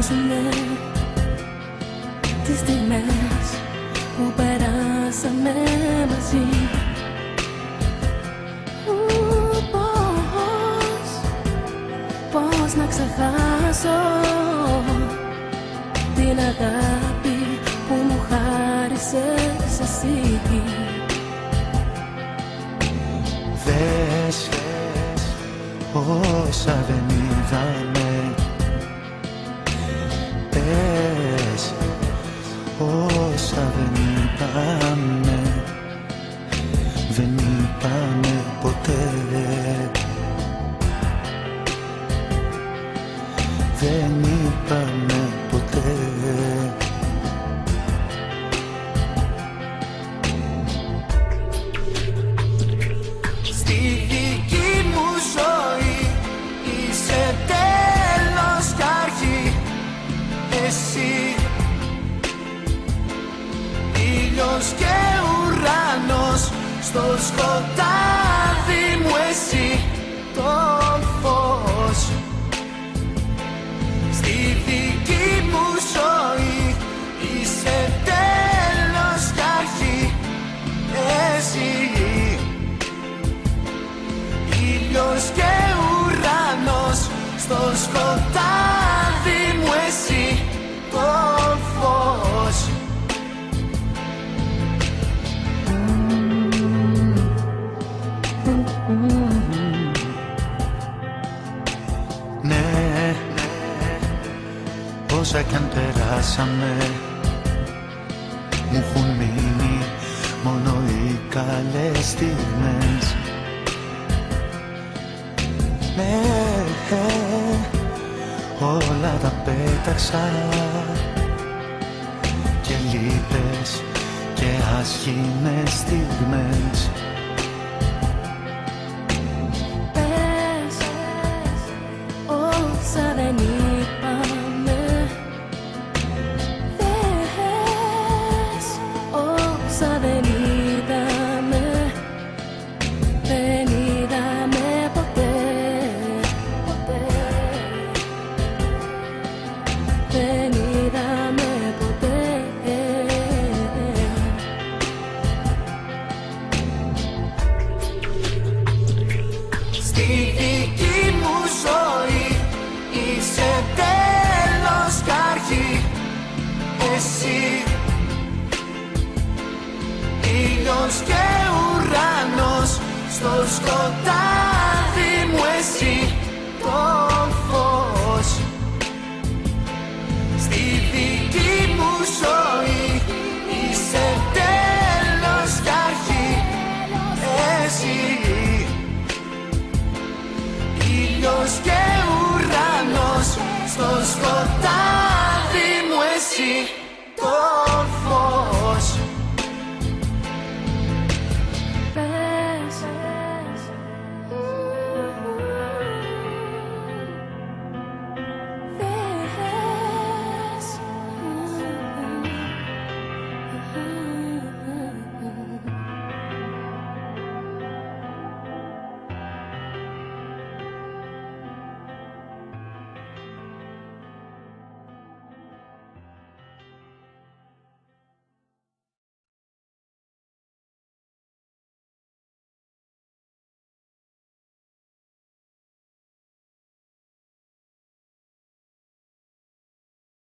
θυμίζουνε τις στιγμές που περάσαμε μαζί. Πώς να ξεχάσω την αγάπη που μου χάρισες εσύ. Δες όσα δεν είδαμε, πες όσα δεν είπαμε, δεν είπαμε ποτέ, δεν είπαμε ποτέ. Στη δική μου ζωή είσαι τέλος κι αρχή. Εσύ ήλιος και ουρανός, στο σκοτάδι μου εσύ το φως. Στη δική μου ζωή είσαι τέλος κι αρχή. Εσύ ήλιος και ουρανός, στο σκοτάδι μου εσύ το φως. Ναι, όσα κι αν περάσαμε, μου έχουν μείνει μόνο οι καλές στιγμές. Ναι, όλα τα πέταξα και λύπες και άσχημες στιγμές. Πες όσα δεν είπαμε, πες όσα δεν είδαμε, δεν είδαμε ποτέ, ποτέ, δεν είδαμε ποτέ. Στη δική μου ζωή είσαι τέλος κι αρχή. Εσύ ήλιος και ουρανός, στο σκοτάδι μου εσύ το